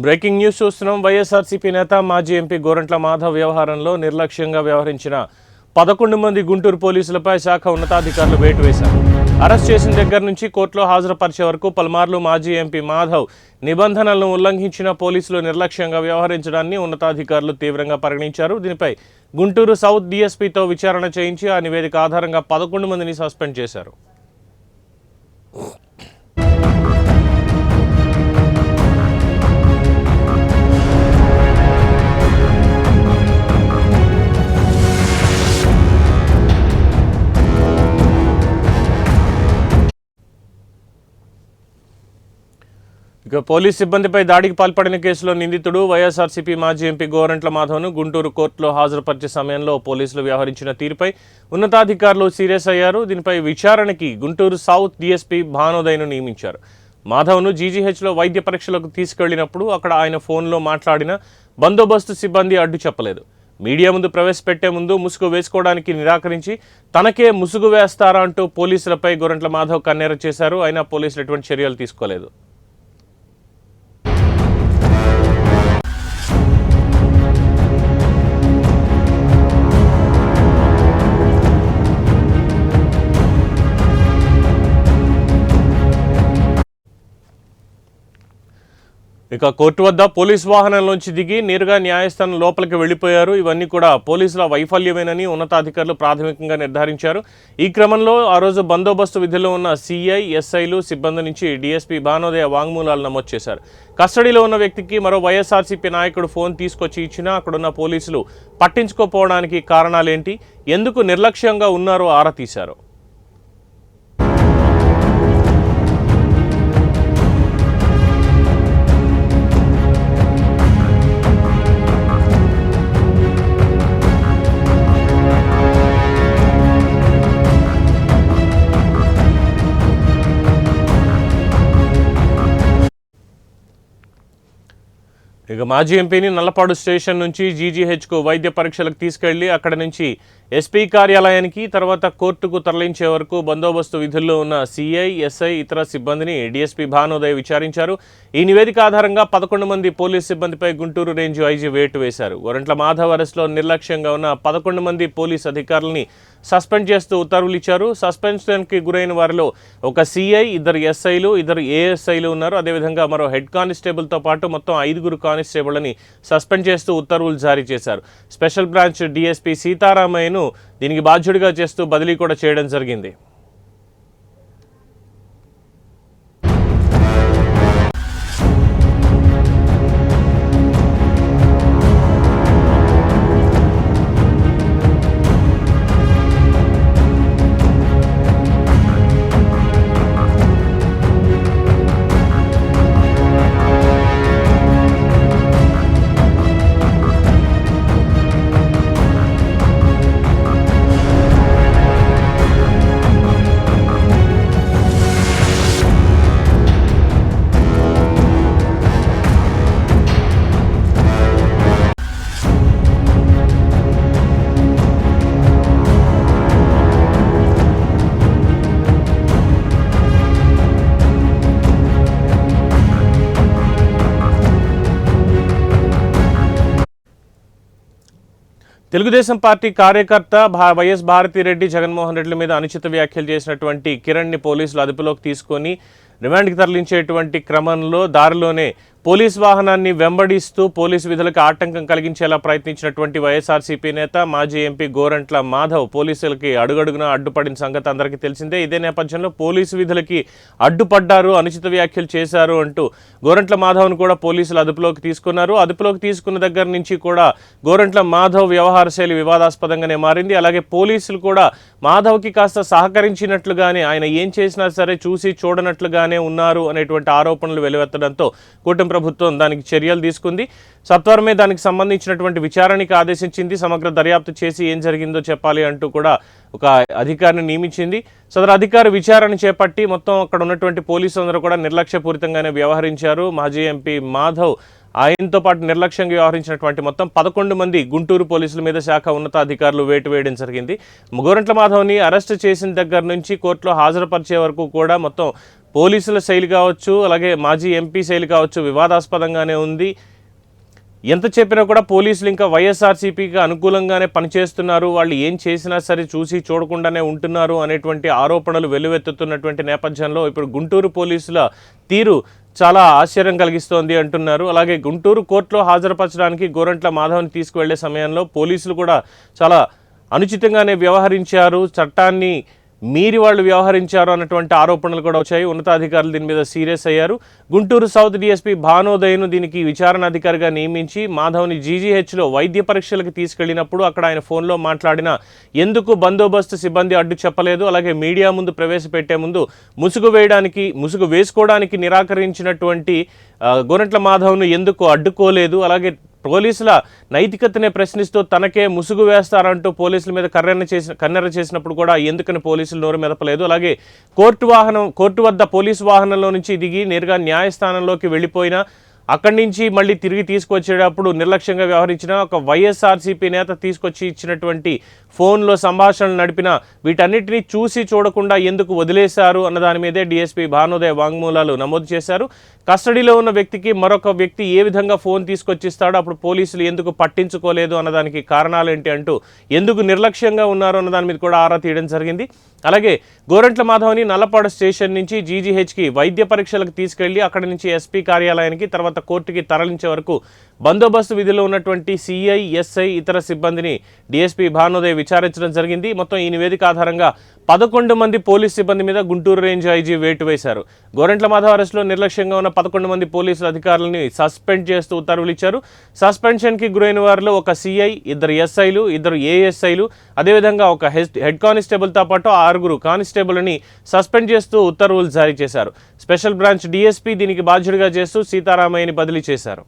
Breaking news చూస్తున్నాం. వైఎస్ఆర్సీపీ నేత మాజీ ఎంపీ గోరంట్ల మాధవ్ వ్యవహారంలో నిర్లక్ష్యంగా వ్యవహరించిన 11 మంది గుంటూరు పోలీసులపై శాఖ ఉన్నతాధికారులు వేటు వేశారు. అరెస్ట్ చేసిన దగ్గర నుంచి కోర్టులో హాజరుపరిచే వరకు పలుమార్లు మాజీ ఎంపీ మాధవ్ నిబంధనలను ఉల్లంఘించిన పోలీసులు నిర్లక్ష్యంగా వ్యవహరించడాన్ని ఉన్నతాధికారులు తీవ్రంగా పరిగణించారు. దీనిపై గుంటూరు సౌత్ డీఎస్పీతో విచారణ చేయించి ఆ నివేదిక ఆధారంగా 11 మందిని సస్పెండ్ చేశారు. ఇక పోలీస్ సిబ్బందిపై దాడికి పాల్పడిన కేసులో నిందితుడు వైఎస్ఆర్సీపీ మాజీ ఎంపీ గోరంట్ల మాధవ్ను గుంటూరు కోర్టులో హాజరుపరిచే సమయంలో పోలీసులు వ్యవహరించిన తీరుపై ఉన్నతాధికారులు సీరియస్ అయ్యారు. దీనిపై విచారణకి గుంటూరు సౌత్ డీఎస్పీ భానోదయ్ను నియమించారు. మాధవ్ను జీజీహెచ్లో వైద్య పరీక్షలకు తీసుకెళ్లినప్పుడు అక్కడ ఆయన ఫోన్లో మాట్లాడిన బందోబస్తు సిబ్బంది అడ్డు చెప్పలేదు. మీడియా ముందు ప్రవేశపెట్టే ముందు ముసుగు వేసుకోవడానికి నిరాకరించి తనకే ముసుగు వేస్తారా అంటూ పోలీసులపై గోరంట్ల మాధవ్ కన్నెర చేశారు. అయినా పోలీసులు ఎటువంటి చర్యలు తీసుకోలేదు. ఇక కోర్టు వద్ద పోలీసు వాహనంలోంచి దిగి నేరుగా న్యాయస్థానం లోపలికి వెళ్లిపోయారు. ఇవన్నీ కూడా పోలీసుల వైఫల్యమేనని ఉన్నతాధికారులు ప్రాథమికంగా నిర్ధారించారు. ఈ క్రమంలో ఆ రోజు బందోబస్తు విధుల్లో ఉన్న సిఐ, ఎస్ఐలు, సిబ్బంది నుంచి డీఎస్పీ భానోదయ వాంగ్మూలాలు నమోదు చేశారు. కస్టడీలో ఉన్న వ్యక్తికి మరో వైఎస్ఆర్సీపీ నాయకుడు ఫోన్ తీసుకొచ్చి ఇచ్చినా అక్కడున్న పోలీసులు పట్టించుకోపోవడానికి కారణాలేంటి, ఎందుకు నిర్లక్ష్యంగా ఉన్నారో ఆరా తీశారు. ఇక మాజీ ఎంపీని నల్లపాడు స్టేషన్ నుంచి జీజీహెచ్కు వైద్య పరీక్షలకు తీసుకెళ్లి అక్కడ నుంచి ఎస్పీ కార్యాలయానికి తర్వాత కోర్టుకు తరలించే వరకు బందోబస్తు విధుల్లో ఉన్న సిఐ, ఎస్ఐ, ఇతర సిబ్బందిని డీఎస్పీ భానోదయ్ విచారించారు. ఈ నివేదిక ఆధారంగా 11 మంది పోలీసు సిబ్బందిపై గుంటూరు రేంజ్ ఐజీ వేటు వేశారు. గోరంట్ల మాధవ్ అరెస్టులో నిర్లక్ష్యంగా ఉన్న 11 మంది పోలీసు అధికారులని సస్పెండ్ చేస్తూ ఉత్తర్వులు ఇచ్చారు. సస్పెన్షన్కి గురైన వారిలో ఒక సిఐ, 2 ఎస్ఐలు, 2 ఏఎస్ఐలు ఉన్నారు. అదేవిధంగా మరో హెడ్ కానిస్టేబుల్తో పాటు మొత్తం 5 కానిస్టేబుల్ని సస్పెండ్ చేస్తూ ఉత్తర్వులు జారీ చేశారు. స్పెషల్ బ్రాంచ్ డీఎస్పీ సీతారామయ్యను దీనికి బాధ్యుడిగా చేస్తూ బదిలీ కూడా చేయడం జరిగింది. తెలుగుదేశం పార్టీ కార్యకర్త వైఎస్ భారతిరెడ్డి జగన్మోహన్ రెడ్డి మీద అనుచిత వ్యాఖ్యలు చేసినటువంటి కిరణ్ని పోలీసులు అదుపులోకి తీసుకొని రిమాండ్కి తరలించేటువంటి క్రమంలో దారిలోనే పోలీస్ వాహనాన్ని వెంబడిస్తూ పోలీసు విధులకు ఆటంకం కలిగించేలా ప్రయత్నించినటువంటి వైఎస్ఆర్సీపీ నేత మాజీ ఎంపీ గోరంట్ల మాధవ్ పోలీసులకి అడుగడుగునా అడ్డుపడిన సంగతి అందరికీ తెలిసిందే. ఇదే నేపథ్యంలో పోలీసు విధులకి అడ్డుపడ్డారు, అనుచిత వ్యాఖ్యలు చేశారు అంటూ గోరంట్ల మాధవ్ను కూడా పోలీసులు అదుపులోకి తీసుకున్నారు. అదుపులోకి తీసుకున్న దగ్గర నుంచి కూడా గోరంట్ల మాధవ్ వ్యవహార శైలి వివాదాస్పదంగానే మారింది. అలాగే పోలీసులు కూడా మాధవ్కి కాస్త సహకరించినట్లుగానే, ఆయన ఏం చేసినా సరే చూసి చూడనట్లుగానే ఉన్నారు అనేటువంటి ఆరోపణలు వెలువెత్తడంతో కూటమి ప్రభుత్వం దానికి చర్యలు తీసుకుంది. సత్వరమే దానికి సంబంధించినటువంటి విచారణకి ఆదేశించింది. సమగ్ర దర్యాప్తు చేసి ఏం జరిగిందో చెప్పాలి అంటూ కూడా ఒక అధికారిని నియమించింది. సదరు అధికారి విచారణ చేపట్టి మొత్తం అక్కడ ఉన్నటువంటి పోలీసులందరూ కూడా నిర్లక్ష్యపూరితంగానే వ్యవహరించారు. మాజీ ఎంపీ మాధవ్ ఆయనతో పాటు నిర్లక్ష్యంగా వ్యవహరించినటువంటి మొత్తం 11 మంది గుంటూరు పోలీసుల మీద శాఖ ఉన్నతాధికారులు వేటు వేయడం జరిగింది. గోరంట్ల మాధవ్ని అరెస్ట్ చేసిన దగ్గర నుంచి కోర్టులో హాజరుపరిచే వరకు కూడా మొత్తం పోలీసుల శైలి కావచ్చు, అలాగే మాజీ ఎంపీ శైలి కావచ్చు వివాదాస్పదంగానే ఉంది. ఎంత చెప్పినా కూడా పోలీసులు ఇంకా వైఎస్ఆర్సీపీకి అనుకూలంగానే పనిచేస్తున్నారు, వాళ్ళు ఏం చేసినా సరే చూసి చూడకుండానే ఉంటున్నారు అనేటువంటి ఆరోపణలు వెల్లువెత్తుతున్నటువంటి నేపథ్యంలో ఇప్పుడు గుంటూరు పోలీసుల తీరు చాలా ఆశ్చర్యం కలిగిస్తోంది అంటున్నారు. అలాగే గుంటూరు కోర్టులో హాజరుపరచడానికి గోరంట్ల మాధవ్ని తీసుకువెళ్లే సమయంలో పోలీసులు కూడా చాలా అనుచితంగానే వ్యవహరించారు, చట్టాన్ని మీరి వాళ్ళు వ్యవహరించారు అన్నటువంటి ఆరోపణలు కూడా వచ్చాయి. ఉన్నతాధికారులు దీని మీద సీరియస్ అయ్యారు. గుంటూరు సౌత్ డీఎస్పీ భానోదయ్ను దీనికి విచారణ అధికారిగా నియమించి మాధవ్ని జీజీహెచ్లో వైద్య పరీక్షలకు తీసుకెళ్లినప్పుడు అక్కడ ఆయన ఫోన్లో మాట్లాడిన ఎందుకు బందోబస్తు సిబ్బంది అడ్డు చెప్పలేదు, అలాగే మీడియా ముందు ప్రవేశపెట్టే ముందు ముసుగు వేసుకోవడానికి నిరాకరించినటువంటి గోరంట్ల మాధవ్ను ఎందుకు అడ్డుకోలేదు, అలాగే పోలీసుల నైతికతనే ప్రశ్నిస్తూ తనకే ముసుగు వేస్తారంటూ పోలీసుల మీద కన్నెర చేసినప్పుడు కూడా ఎందుకని పోలీసులు నోరు మెదపలేదు, అలాగే కోర్టు వద్ద పోలీసు వాహనంలో నుంచి దిగి నేరుగా న్యాయస్థానంలోకి వెళ్ళిపోయినా అక్కడి నుంచి మళ్ళీ తిరిగి తీసుకొచ్చేటప్పుడు నిర్లక్ష్యంగా వ్యవహరించిన ఒక వైఎస్ఆర్సీపీ నేత తీసుకొచ్చి ఇచ్చినటువంటి ఫోన్లో సంభాషణలు నడిపిన వీటన్నిటినీ చూసి చూడకుండా ఎందుకు వదిలేశారు అన్న దాని మీదే డీఎస్పీ భానోదయ వాంగ్మూలాలు నమోదు చేశారు. కస్టడీలో ఉన్న వ్యక్తికి మరొక వ్యక్తి ఏ విధంగా ఫోన్ తీసుకొచ్చిస్తాడో అప్పుడు పోలీసులు ఎందుకు పట్టించుకోలేదు అన్నదానికి కారణాలేంటి అంటూ ఎందుకు నిర్లక్ష్యంగా ఉన్నారు అన్న దాని మీద కూడా ఆరా తీయడం జరిగింది. అలాగే గోరంట్ల మాధవ్ని నల్లపాడు స్టేషన్ నుంచి జీజీహెచ్కి వైద్య పరీక్షలకు తీసుకెళ్లి అక్కడి నుంచి ఎస్పీ కార్యాలయానికి తర్వాత కోర్టుకి తరలించే వరకు బందోబస్తు విధిలో ఉన్నటువంటి సిఐ, ఎస్ఐ, ఇతర సిబ్బందిని డీఎస్పీ భానోదయ్ విచారించడం జరిగింది. మొత్తం ఈ నివేదిక ఆధారంగా 11 మంది పోలీస్ సిబ్బంది మీద గుంటూరు రేంజ్ ఐజీ వేటు వేశారు. గోరంట్ల మాధవ్ అరెస్టులో నిర్లక్ష్యంగా ఉన్న 11 మంది పోలీసుల అధికారులని సస్పెండ్ చేస్తూ ఉత్తర్వులు ఇచ్చారు. సస్పెన్షన్కి గురైన వారిలో ఒక సిఐ, 2 ఎస్ఐలు, 2 ఏఎస్ఐలు, అదేవిధంగా ఒక హెడ్ కానిస్టేబుల్తో పాటు 6 కానిస్టేబుల్ని సస్పెండ్ చేస్తూ ఉత్తర్వులు జారీ చేశారు. స్పెషల్ బ్రాంచ్ డీఎస్పీ దీనికి బాధ్యుడిగా చేస్తూ సీతారామయ్యని బదిలీ చేశారు.